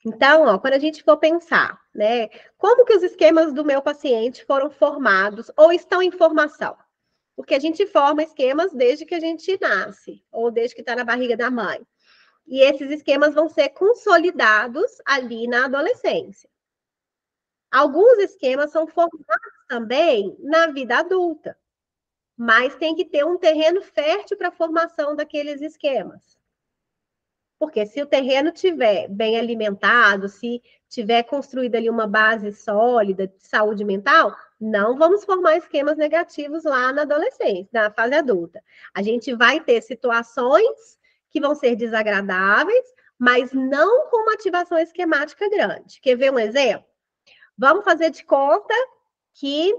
Então, ó, quando a gente for pensar, né, como que os esquemas do meu paciente foram formados ou estão em formação? Porque a gente forma esquemas desde que a gente nasce, ou desde que está na barriga da mãe. E esses esquemas vão ser consolidados ali na adolescência. Alguns esquemas são formados também na vida adulta, mas tem que ter um terreno fértil para a formação daqueles esquemas. Porque se o terreno tiver bem alimentado, se tiver construída ali uma base sólida de saúde mental, não vamos formar esquemas negativos lá na adolescência, na fase adulta. A gente vai ter situações que vão ser desagradáveis, mas não com uma ativação esquemática grande. Quer ver um exemplo? Vamos fazer de conta que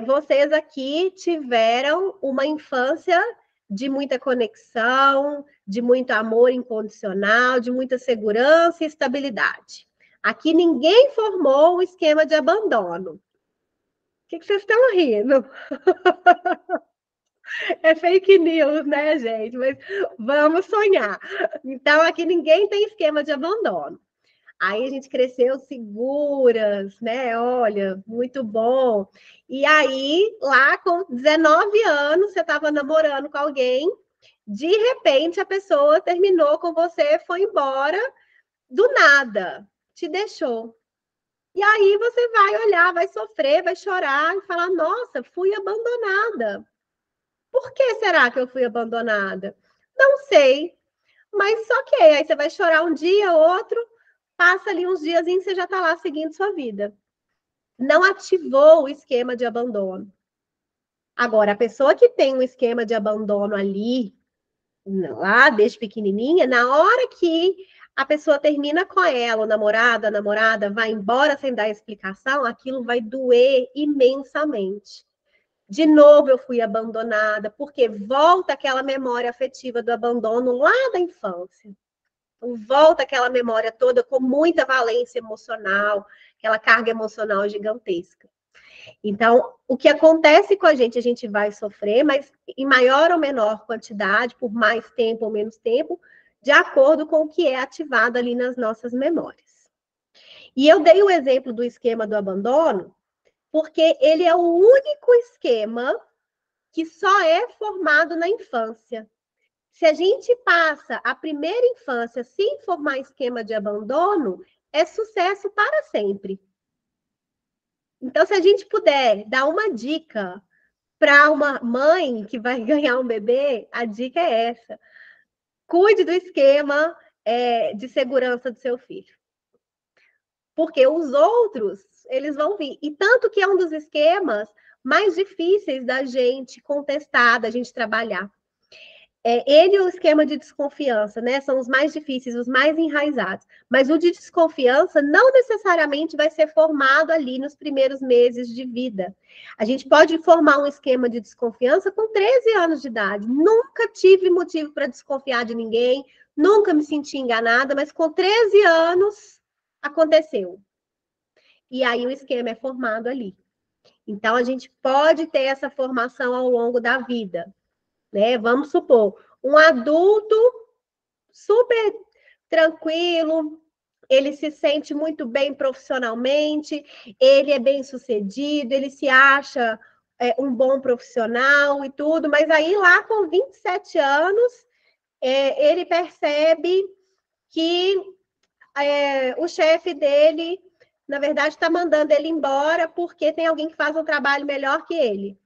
vocês aqui tiveram uma infância de muita conexão, de muito amor incondicional, de muita segurança e estabilidade. Aqui ninguém formou o esquema de abandono. O que vocês estão rindo? É fake news, né, gente? Mas vamos sonhar. Então, aqui ninguém tem esquema de abandono. Aí a gente cresceu seguras, né? Olha, muito bom. E aí, lá com 19 anos, você estava namorando com alguém, de repente a pessoa terminou com você, foi embora, do nada, te deixou. E aí você vai olhar, vai sofrer, vai chorar e falar: nossa, fui abandonada. Por que será que eu fui abandonada? Não sei, mas ok. Aí você vai chorar um dia, outro, passa ali uns dias e você já está lá seguindo sua vida. Não ativou o esquema de abandono. Agora, a pessoa que tem um esquema de abandono ali, lá desde pequenininha, na hora que a pessoa termina com ela, o namorado, a namorada, vai embora sem dar explicação, aquilo vai doer imensamente. De novo eu fui abandonada, porque volta aquela memória afetiva do abandono lá da infância. Volta aquela memória toda com muita valência emocional, aquela carga emocional gigantesca. Então, o que acontece com a gente vai sofrer, mas em maior ou menor quantidade, por mais tempo ou menos tempo, de acordo com o que é ativado ali nas nossas memórias. E eu dei o exemplo do esquema do abandono, porque ele é o único esquema que só é formado na infância. Se a gente passa a primeira infância sem formar esquema de abandono, é sucesso para sempre. Então, se a gente puder dar uma dica para uma mãe que vai ganhar um bebê, a dica é essa. Cuide do esquema de segurança do seu filho. Porque os outros, eles vão vir. E tanto que é um dos esquemas mais difíceis da gente contestar, da gente trabalhar. Ele e o esquema de desconfiança, né? São os mais difíceis, os mais enraizados. Mas o de desconfiança não necessariamente vai ser formado ali nos primeiros meses de vida. A gente pode formar um esquema de desconfiança com 13 anos de idade. Nunca tive motivo para desconfiar de ninguém, nunca me senti enganada, mas com 13 anos aconteceu. E aí o esquema é formado ali. Então, a gente pode ter essa formação ao longo da vida. Né? Vamos supor, um adulto super tranquilo, ele se sente muito bem profissionalmente, ele é bem sucedido, ele se acha um bom profissional e tudo, mas aí lá com 27 anos, ele percebe que o chefe dele, na verdade, está mandando ele embora porque tem alguém que faz um trabalho melhor que ele.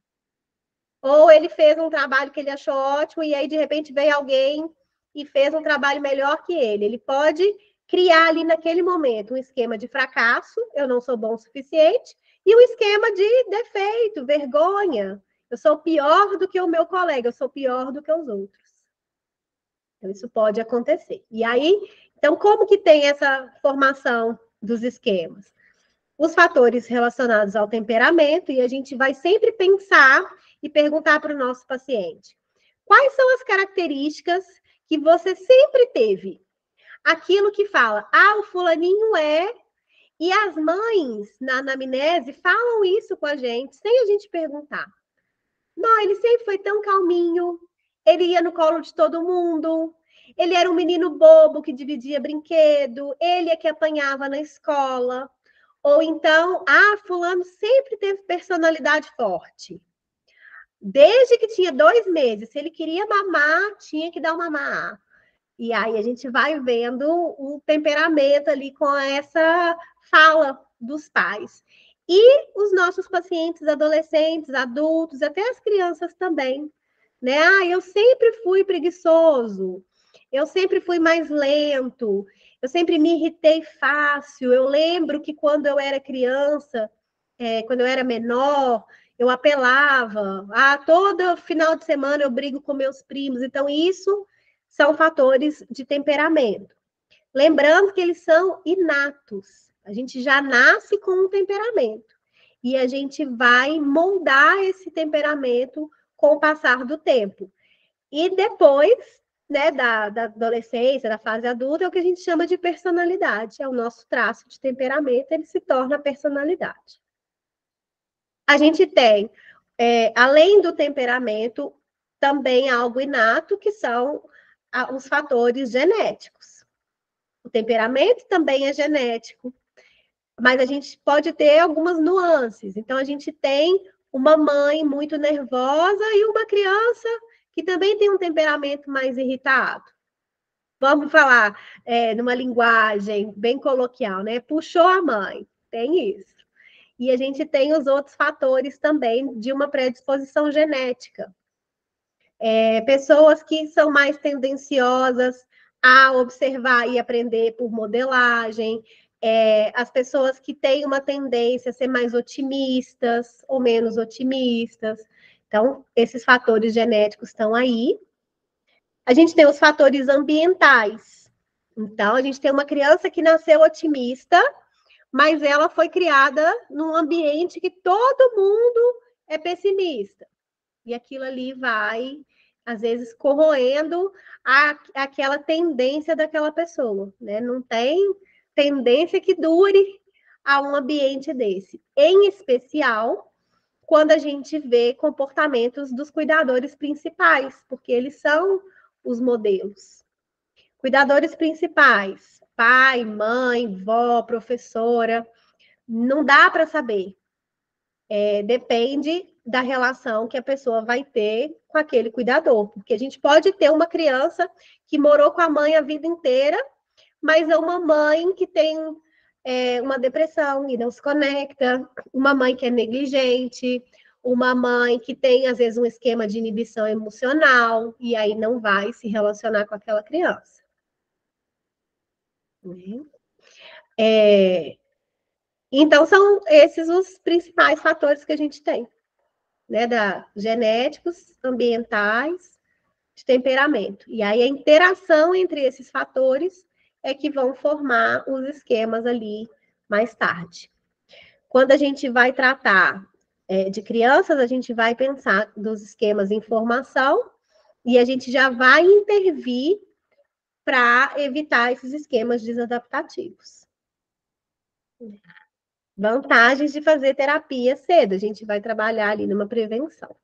Ou ele fez um trabalho que ele achou ótimo e aí, de repente, veio alguém e fez um trabalho melhor que ele. Ele pode criar ali naquele momento um esquema de fracasso, eu não sou bom o suficiente, e um esquema de defeito, vergonha. Eu sou pior do que o meu colega, eu sou pior do que os outros. Então, isso pode acontecer. E aí, então, como que tem essa formação dos esquemas? Os fatores relacionados ao temperamento, e a gente vai sempre pensar e perguntar para o nosso paciente: quais são as características que você sempre teve? Aquilo que fala, o fulaninho é. E as mães, na anamnese, falam isso com a gente, sem a gente perguntar. Não, ele sempre foi tão calminho, ele ia no colo de todo mundo, Ele era um menino bobo que dividia brinquedo, ele é que apanhava na escola. Ou então, fulano sempre teve personalidade forte. Desde que tinha 2 meses, se ele queria mamar, tinha que dar uma mamar. E aí a gente vai vendo o temperamento ali com essa fala dos pais. E os nossos pacientes adolescentes, adultos, até as crianças também, né? Eu sempre fui preguiçoso, eu sempre fui mais lento, eu sempre me irritei fácil. Eu lembro que quando eu era criança, quando eu era menor, eu apelava. Todo final de semana eu brigo com meus primos. Então, isso são fatores de temperamento. Lembrando que eles são inatos. A gente já nasce com um temperamento. E a gente vai moldar esse temperamento com o passar do tempo. E depois, né, da adolescência, da fase adulta, é o que a gente chama de personalidade. É o nosso traço de temperamento, ele se torna personalidade. A gente tem, além do temperamento, também algo inato, que são os fatores genéticos. O temperamento também é genético, mas a gente pode ter algumas nuances. Então, a gente tem uma mãe muito nervosa e uma criança que também tem um temperamento mais irritado. Vamos falar numa linguagem bem coloquial, né? Puxou a mãe, tem isso. E a gente tem os outros fatores também de uma predisposição genética. Pessoas que são mais tendenciosas a observar e aprender por modelagem, as pessoas que têm uma tendência a ser mais otimistas ou menos otimistas. Então, esses fatores genéticos estão aí. A gente tem os fatores ambientais. Então, a gente tem uma criança que nasceu otimista, mas ela foi criada num ambiente que todo mundo é pessimista. E aquilo ali vai, às vezes, corroendo aquela tendência daquela pessoa, né? Não tem tendência que dure a um ambiente desse. Em especial, quando a gente vê comportamentos dos cuidadores principais, porque eles são os modelos. Cuidadores principais, pai, mãe, vó, professora, não dá para saber. Depende da relação que a pessoa vai ter com aquele cuidador. Porque a gente pode ter uma criança que morou com a mãe a vida inteira, mas é uma mãe que tem uma depressão e não se conecta, uma mãe que é negligente, uma mãe que tem, às vezes, um esquema de inibição emocional, e aí não vai se relacionar com aquela criança. Então, são esses os principais fatores que a gente tem, né? Genéticos, ambientais, de temperamento. E aí a interação entre esses fatores é que vão formar os esquemas ali mais tarde. Quando a gente vai tratar de crianças, a gente vai pensar dos esquemas em formação e a gente já vai intervir para evitar esses esquemas desadaptativos. Vantagens de fazer terapia cedo, a gente vai trabalhar ali numa prevenção.